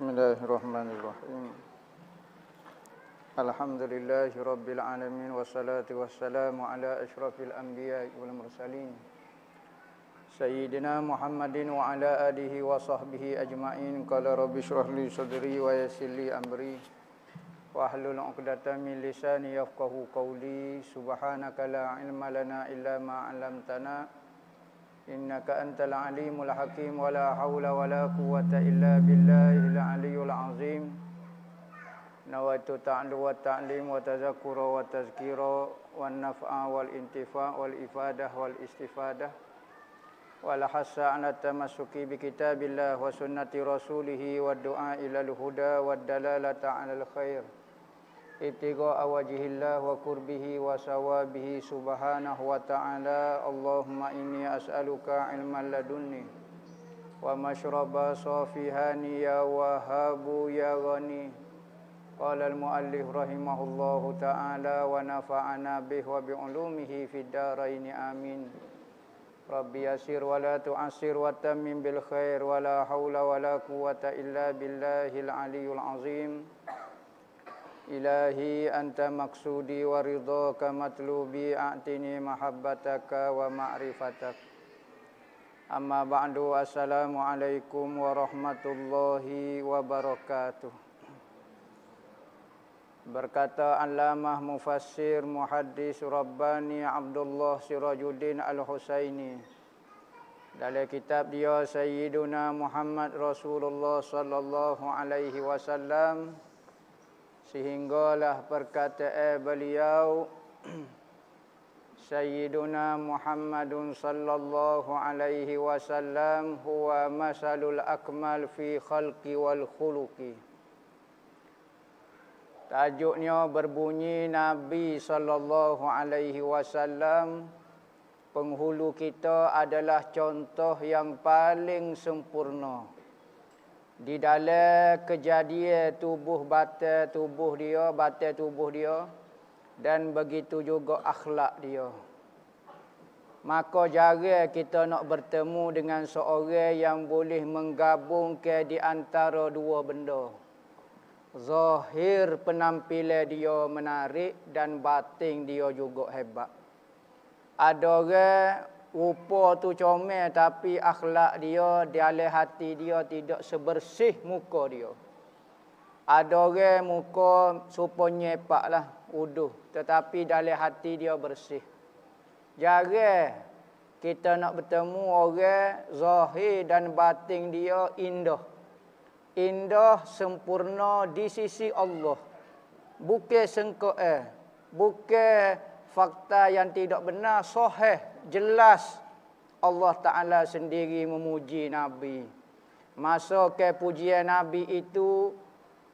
Bismillahirrahmanirrahim. Alhamdulillahi rabbil alamin wassalatu wassalamu ala asyrafil anbiya'i wal mursalin Sayyidina Muhammadin wa ala alihi wa sahbihi ajma'in. Qala rabbi shrah li sadri wa yassir li amri wa hlul 'uqdatam min lisani yafqahu qawli. Subhanaka la ilma lana illa ma 'allamtana innaka antal alimul hakim. Wa la hawla wa la quwwata illa billahil aliyyil azim. Nawaitu ta'lu wa ta'lim wa tazakkura wa tazkira wan naf'a wal intifa' wal ifadah wal istifadah wal hassa 'ala tamassuki bi kitabillah wa sunnati rasulih wa du'a ilal huda wad dalalata 'alal khair ibtigha'a wajhillah wa qurbihi wa sawabihi subhanahu wa ta'ala. Allahumma inni as'aluka ilman ladunni wa mashraba safihani ya wahabu ya ghani. Qala al-muallif rahimahullahu ta'ala wa nafa'ana bihi wa bi'ulumihi fid dharain amin. Rabbi yasir wa la tu'assir wa tammim bil khair wa la haula wa la quwwata illa billahil aliyyil azim. Ilahi anta maksudi wa ridhaka matlubi a'tini mahabbataka wa ma'rifatak. Amma ba'du, assalamu alaikum warahmatullahi wabarakatuh. Berkata Allamah Mufassir Muhaddis Rabbani Abdullah Sirajuddin Al-Husaini dalam kitab dia Sayyiduna Muhammad Rasulullah sallallahu alaihi wasallam, sehinggalah perkataan beliau Sayyiduna Muhammadun sallallahu alaihi wasallam huwa masalul akmal fi khalqi wal khuluqi. Tajuknya berbunyi Nabi sallallahu alaihi wasallam, penghulu kita adalah contoh yang paling sempurna di dalam kejadian batal tubuh dia dan begitu juga akhlak dia. Maka jarang kita nak bertemu dengan seorang yang boleh menggabungkan di antara dua benda. Zahir penampilan dia menarik dan batin dia juga hebat. Ada orang rupa tu comel tapi akhlak dia, dalam hati dia tidak sebersih muka dia. Ada orang muka supo nyepak lah, uduh, tetapi dalam hati dia bersih. Jarang kita nak bertemu orang zahir dan batin dia indah. Indah sempurna di sisi Allah. Bukan sengkoe, bukan fakta yang tidak benar, sahih, jelas. Allah Ta'ala sendiri memuji Nabi. Masa ke pujian Nabi itu,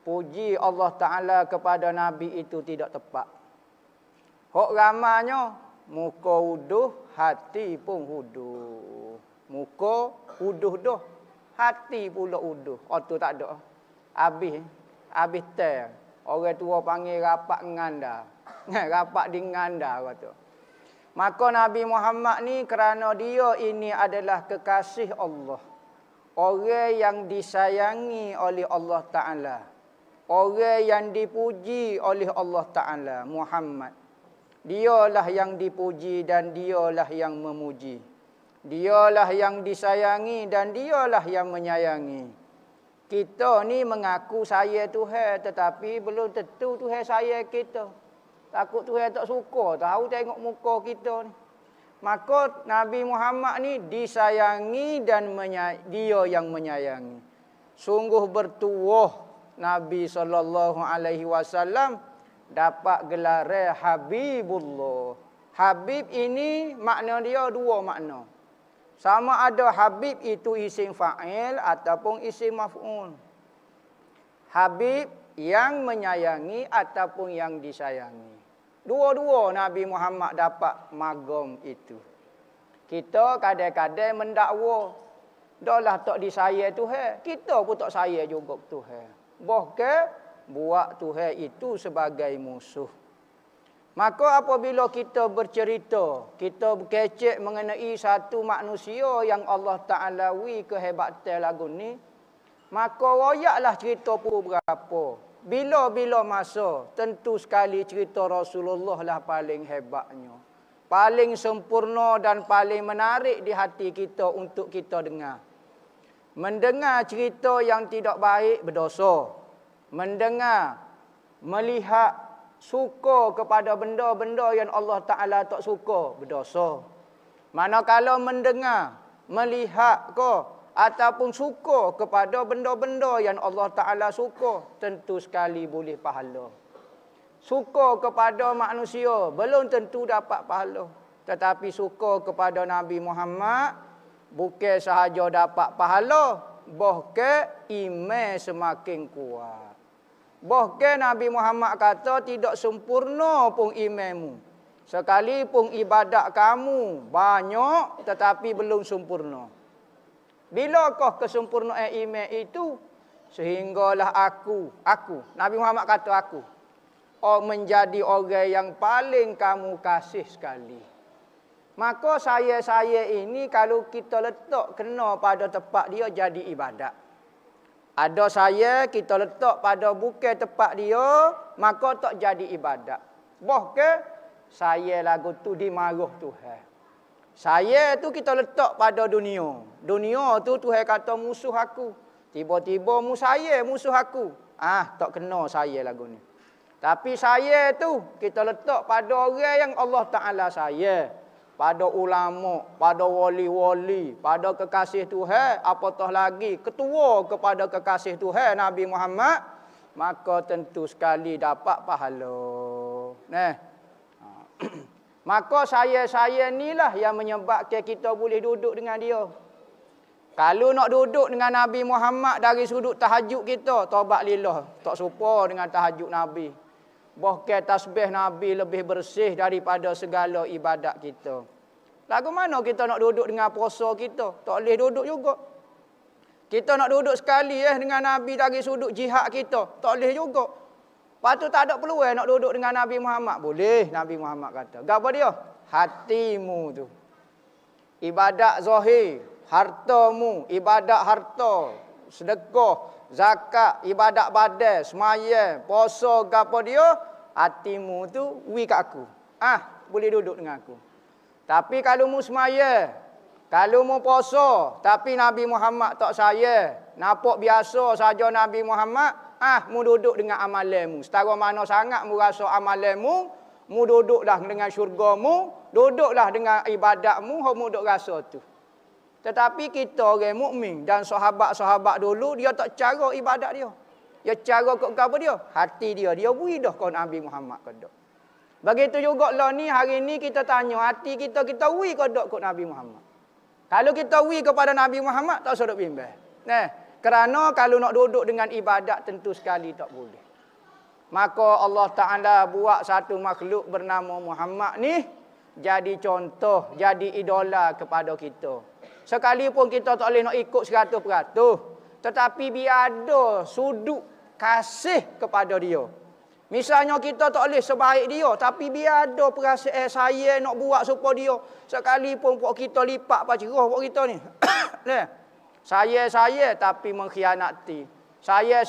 puji Allah Ta'ala kepada Nabi itu tidak tepat. Hok ramanya, muka uduh, hati pun uduh. Muka uduh dah, hati pula uduh. Oh tu tak ada. Habis teh. Orang tua panggil rapat nganda. Rapat di nganda kata. Maka Nabi Muhammad ni kerana dia ini adalah kekasih Allah. Orang yang disayangi oleh Allah Ta'ala. Orang yang dipuji oleh Allah Ta'ala. Muhammad. Dialah yang dipuji dan dialah yang memuji. Dialah yang disayangi dan dialah yang menyayangi. Kita ni mengaku saya Tuhan, tetapi belum tentu Tuhan sayang kita. Takut Tuhan tak suka, tahu tengok muka kita ni. Maka Nabi Muhammad ni disayangi dan dia yang menyayangi. Sungguh bertuah Nabi SAW dapat gelar Habibullah. Habib ini makna dia dua makna. Sama ada Habib itu isim fa'il ataupun isim maf'ul. Habib yang menyayangi ataupun yang disayangi. Dua-dua Nabi Muhammad dapat magam itu. Kita kadang-kadang mendakwa, dahlah tak disayang Tuhan. Kita pun tak sayang juga Tuhan. Bahkan buat Tuhan itu sebagai musuh. Maka apabila kita bercerita, kita berkecek mengenai satu manusia yang Allah Ta'ala wi kehebatan lagu ni, maka royaklah cerita pun berapa. Bila-bila masa, tentu sekali cerita Rasulullah lah paling hebatnya. Paling sempurna dan paling menarik di hati kita untuk kita dengar. Mendengar cerita yang tidak baik berdosa. Mendengar, melihat, suka kepada benda-benda yang Allah Ta'ala tak suka berdosa. Manakala mendengar, melihat ataupun suka kepada benda-benda yang Allah Ta'ala suka, tentu sekali boleh pahala. Suka kepada manusia, belum tentu dapat pahala. Tetapi suka kepada Nabi Muhammad, bukan sahaja dapat pahala, bahkan iman semakin kuat. Bahkan Nabi Muhammad kata, tidak sempurna pun imanmu. Sekalipun ibadat kamu banyak, tetapi belum sempurna. Bilakah kesempurnaan iman itu? Sehinggalah aku, Nabi Muhammad kata aku, menjadi orang yang paling kamu kasih sekali. Maka saya ini kalau kita letak kena pada tempat dia jadi ibadat. Ada saya kita letak pada bukan tempat dia, maka tak jadi ibadat. Bahkan saya lagu tu dimaruh Tuhan. Saya tu kita letak pada dunia. Dunia tu Tuhan kata musuh aku. Tiba-tiba saya musuh aku. Tak kena saya lagu ni. Tapi saya tu kita letak pada orang yang Allah Ta'ala saya. Pada ulama, pada wali-wali, pada kekasih Tuhan. Apatah lagi ketua kepada kekasih Tuhan Nabi Muhammad. Maka tentu sekali dapat pahala. Maka saya inilah yang menyebabkan kita boleh duduk dengan dia. Kalau nak duduk dengan Nabi Muhammad dari sudut tahajud kita, taubat lillah, tak serupa dengan tahajud Nabi. Bahkan tasbih Nabi lebih bersih daripada segala ibadat kita. Lagu mana kita nak duduk dengan puasa kita? Tak boleh duduk juga. Kita nak duduk sekali dengan Nabi dari sudut jihad kita, tak boleh juga. Lepas tu tak ada peluang nak duduk dengan Nabi Muhammad. Boleh, Nabi Muhammad kata. Apa dia? Hatimu tu. Ibadat zahir, hartamu, ibadat harta, sedekah, zakat, ibadat badan, sembahyang, puasa, apa dia? Hatimu tu wi kat aku. Boleh duduk dengan aku. Tapi kalau mu sembahyang, kalau mu puasa, tapi Nabi Muhammad tak saya, nampak biasa saja Nabi Muhammad, mu duduk dengan amalanmu. Setara mana sangat mu rasa amalanmu, mu duduklah dengan syurgamu, duduklah dengan ibadatmu, mu duduk rasa tu. Tetapi kita orang mukmin dan sahabat-sahabat dulu, dia tak cara ibadat dia. Dia cara kok apa dia? Hati dia beri dah kau Nabi Muhammad kodok. Begitu juga lah ni, hari ni kita tanya, hati kita beri kodok kok Nabi Muhammad. Kalau kita beri kepada Nabi Muhammad, tak sedap bimbang. Kerana kalau nak duduk dengan ibadat tentu sekali tak boleh. Maka Allah Ta'ala buat satu makhluk bernama Muhammad ni jadi contoh, jadi idola kepada kita. Sekalipun kita tak boleh nak ikut 100%, tetapi biar ada sudut kasih kepada dia. Misalnya kita tak boleh sebaik dia, tapi biar ada perasaan saya nak buat supaya dia. Sekalipun pok kita lipat pacerah pok kita ni. Saya tapi mengkhianati. Saya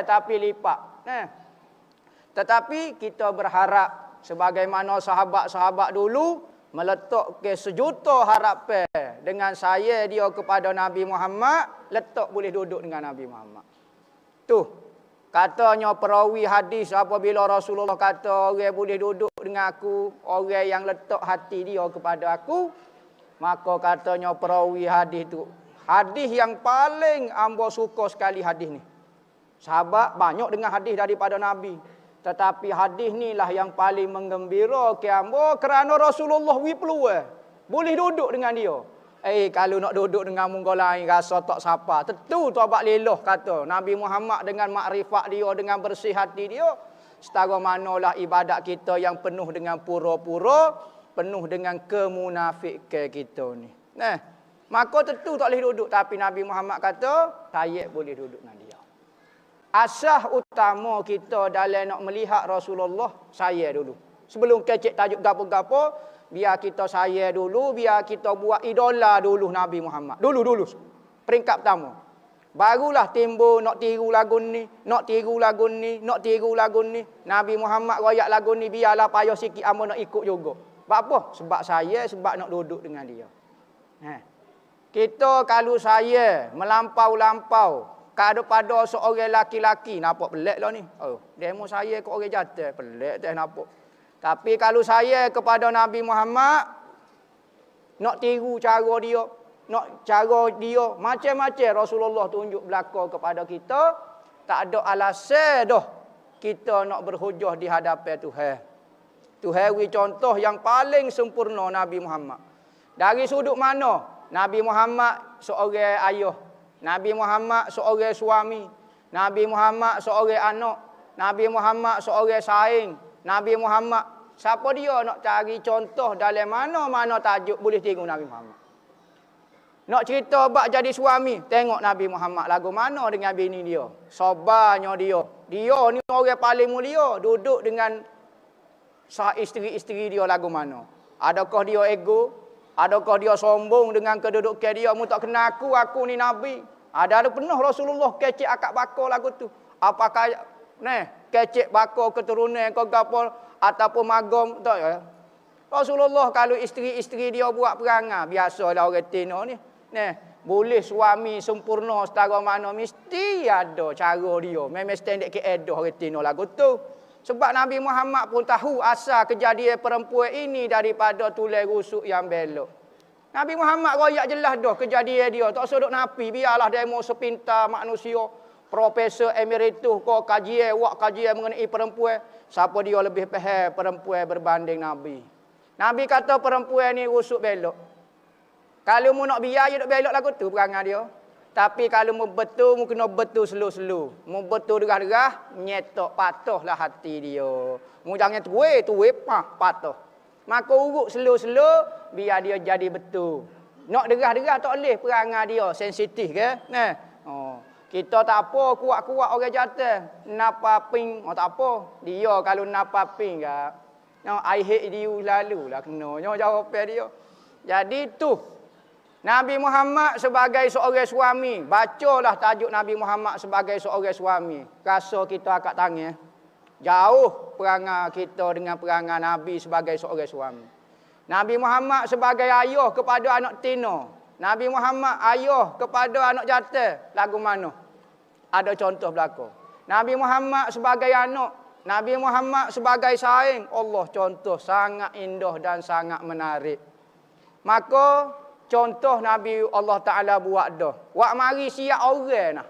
tapi lipat. Tetapi kita berharap sebagaimana sahabat-sahabat dulu meletak ke sejuta harapan dengan saya dia kepada Nabi Muhammad, letak boleh duduk dengan Nabi Muhammad. Katanya perawi hadis apabila Rasulullah kata orang boleh duduk dengan aku, orang yang letak hati dia kepada aku, maka katanya perawi hadis tu, hadis yang paling ambo suka sekali hadis ni. Sahabat banyak dengar hadis daripada Nabi. Tetapi hadis ni lah yang paling menggembirakan ambo kerana Rasulullah wi peluang boleh duduk dengan dia. Kalau nak duduk dengan muka lain rasa tak sapa. Tentu taubat leloh kata. Nabi Muhammad dengan makrifat dia, dengan bersih hati dia. Setara manalah ibadat kita yang penuh dengan pura-pura, penuh dengan kemunafikan kita ni. Nah, maka tentu tak boleh duduk. Tapi Nabi Muhammad kata, saya boleh duduk dengan dia. Asas utama kita dalam nak melihat Rasulullah, saya dulu. Sebelum kecek tajuk gapo-gapo, biar kita saya dulu, biar kita buat idola dulu Nabi Muhammad. Dulu. Peringkat pertama. Barulah timbul nak tiru lagu ni, nak tiru lagu ni, nak tiru lagu ni. Nabi Muhammad royak lagu ni, biarlah payah sikit amo nak ikut juga. Sebab apa? Sebab saya, sebab nak duduk dengan dia. Kita kalau saya melampau-lampau pada seorang laki-laki, nampak pelik lah ni. Demo saya ke orang jatuh, pelik tak nampak. Tapi kalau saya kepada Nabi Muhammad, nak tiru cara dia, nak cara dia, macam-macam Rasulullah tunjuk belakang kepada kita, tak ada alasan dah kita nak berhujah di hadapan Tuhan. Tuhan beri contoh yang paling sempurna Nabi Muhammad. Dari sudut mana? Nabi Muhammad seorang ayah, Nabi Muhammad seorang suami, Nabi Muhammad seorang anak, Nabi Muhammad seorang saing, Nabi Muhammad. Siapa dia nak cari contoh dalam mana-mana tajuk boleh tengok Nabi Muhammad. Nak cerita bak jadi suami, tengok Nabi Muhammad lagu mana dengan bini dia. Sabarnya dia. Dia ni orang paling mulia, duduk dengan isteri-isteri dia lagu mana. Adakah dia ego? Adakah dia sombong dengan kedudukan dia? Mu tak kenal aku ni Nabi. Ada penuh Rasulullah kecek akak bakar lagu tu. Apakah kecek bakar keturunan kau gapo ataupun magom tak ya? Rasulullah kalau isteri-isteri dia buat perangai, biasalah orang Tino ni. Boleh suami sempurna setara mana, mesti ada cara dia. Memang standard ke edah orang Tino lagu tu. Sebab Nabi Muhammad pun tahu asal kejadian perempuan ini daripada tulang rusuk yang belok. Nabi Muhammad royak jelas dah kejadian dia. Tak sodok napi, biarlah demo sepintar manusia. Profesor emeritus ko kajian mengenai perempuan. Siapa dia lebih faham perempuan berbanding Nabi. Nabi kata perempuan ni rusuk belok. Kalau mu nak biaya duk belok lagu tu perangai dia. Tapi kalau mu betul, mu kena betul slow-slow. Mu betul derah-derah, nyetok patuhlah hati dia. Mu jangan tuwe patah. Maka urut slow-slow biar dia jadi betul. Nak derah-derah tak boleh perangai dia sensitif ke? Kita tak apa kuat-kuat orang jatuh. Napa ping, tak apa. Dia kalau napa ping ke. I hate you lalulah kena. Jawapan dia. Jadi tu Nabi Muhammad sebagai seorang suami. Bacalah tajuk Nabi Muhammad sebagai seorang suami. Rasa kita akak tangan. Jauh perangai kita dengan perangai Nabi sebagai seorang suami. Nabi Muhammad sebagai ayah kepada anak tino. Nabi Muhammad ayah kepada anak jatuh. Lagu mana? Ada contoh belakang. Nabi Muhammad sebagai anak. Nabi Muhammad sebagai saing. Allah contoh sangat indah dan sangat menarik. Maka contoh Nabi Allah Ta'ala buat dah. Wak mari siap orang nah.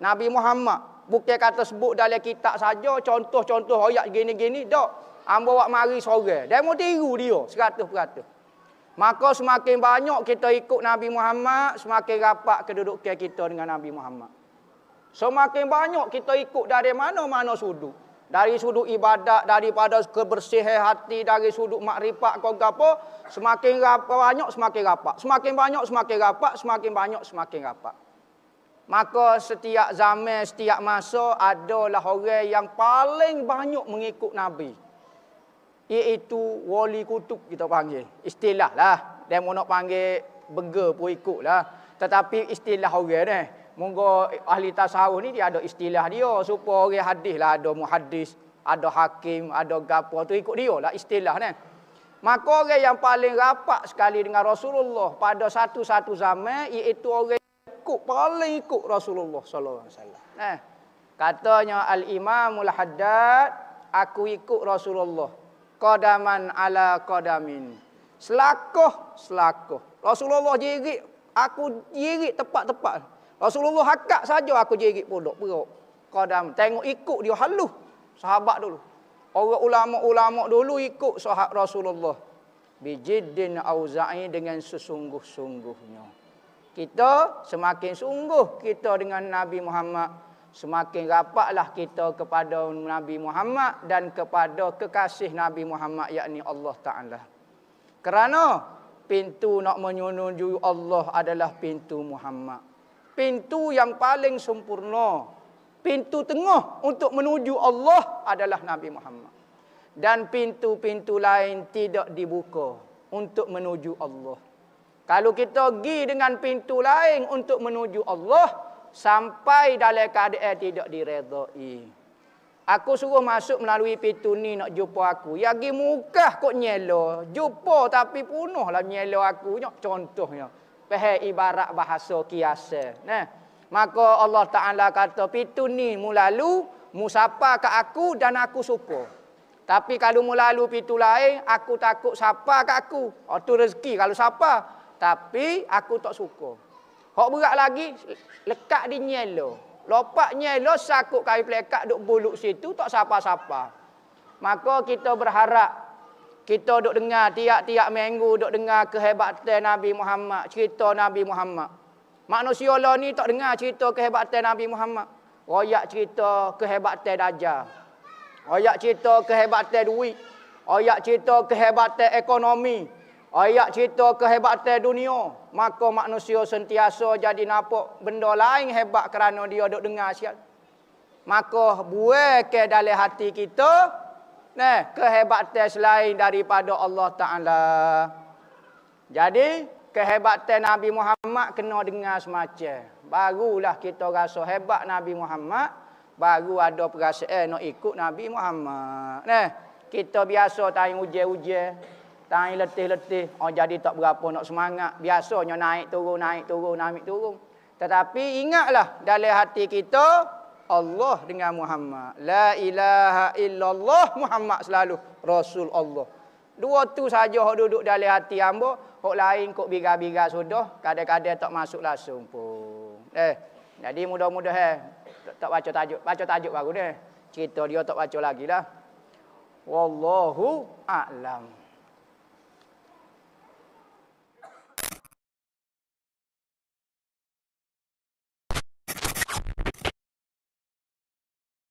Nabi Muhammad. Bukan kata sebut dalam kitab saja. Contoh-contoh ayat gini-gini. Tak. Amba wak mari seorang. Dia mau tiru dia. 100%. Maka semakin banyak kita ikut Nabi Muhammad. Semakin rapat kedudukan kita dengan Nabi Muhammad. Semakin banyak kita ikut dari mana-mana sudut. Dari sudut ibadat, daripada kebersihan hati, dari sudut makrifat kau gapo, semakin banyak semakin rapat. Semakin banyak semakin rapat, semakin banyak semakin rapat. Maka setiap zaman, setiap masa adalah orang yang paling banyak mengikut Nabi. Iaitu wali kutub kita panggil. Istilah lah. Dia mau nak panggil burger pun ikut lah. Tetapi istilah orang ni. Munggo ahli tasawuf ni dia ada istilah dia supaya orang hadis lah, ada muhaddis, ada hakim, ada gapo tu ikut dia lah istilah ni. Maka orang yang paling rapat sekali dengan Rasulullah pada satu-satu zaman iaitu orang yang paling ikut Rasulullah sallallahu alaihi wasallam. Katanya Al-Imamul Haddad, aku ikut Rasulullah qadaman ala qadamin. Selakoh. Rasulullah jerit, aku jerit tepat-tepat. Rasulullah hakak saja aku jerit pondok perut. Qadam tengok ikut dia halus. Sahabat dulu. Orang ulama-ulama dulu ikut sahabat Rasulullah. Bijiddin auza'i, dengan sesungguh-sungguhnya. Kita semakin sungguh kita dengan Nabi Muhammad, semakin rapatlah kita kepada Nabi Muhammad dan kepada kekasih Nabi Muhammad, yakni Allah Ta'ala. Kerana pintu nak menuju Allah adalah pintu Muhammad. Pintu yang paling sempurna, pintu tengah untuk menuju Allah adalah Nabi Muhammad. Dan pintu-pintu lain tidak dibuka untuk menuju Allah. Kalau kita pergi dengan pintu lain untuk menuju Allah, sampai dalam keadaan tidak diredai. Aku suruh masuk melalui pintu ni nak jumpa aku. Ya pergi mukah kok nyelo. Jumpa tapi penuhlah nyelo aku. Contohnya. Faham ibarat bahasa kiasa. Nah, maka Allah Ta'ala kata, pintu ni mu lalu, mu sapa ke aku dan aku suka. Tapi kalau mu lalu pintu lain, aku takut sapa ke aku. Itu rezeki kalau sapa. Tapi aku tak suka. Hak berat lagi, lekat di nyelo. Lopak nyelo, sakut kayu pelekat, duk buluk situ, tak sapa-sapa. Maka kita berharap, kita duk dengar tiap-tiap minggu, duk dengar kehebatan Nabi Muhammad, cerita Nabi Muhammad. Manusia lah ni tak dengar cerita kehebatan Nabi Muhammad. Royak cerita kehebatan Dajjal. Royak cerita kehebatan duit. Royak cerita kehebatan ekonomi. Royak cerita kehebatan dunia. Maka manusia sentiasa jadi nampak benda lain hebat kerana dia duk dengar sial. Maka buai ke dalam hati kita, nah, kehebatan selain daripada Allah Ta'ala. Jadi, kehebatan Nabi Muhammad kena dengar semacam. Barulah kita rasa hebat Nabi Muhammad, baru ada perasaan nak ikut Nabi Muhammad. Nah, kita biasa tanya ujian-ujian, tanya letih-letih, jadi tak berapa nak semangat. Biasanya naik turun, naik turun, naik turun. Tetapi ingatlah dalam hati kita, Allah dengan Muhammad. La ilaha illallah, Muhammad selalu Rasul Allah. Dua tu saja hok duduk dalam hati hamba, hok lain kok biga-biga sudah, kadang-kadang tak masuk langsung pun. Jadi mudah-mudahan tak baca tajuk baru deh. Cerita dia tak baca lagi lah. Wallahu a'lam.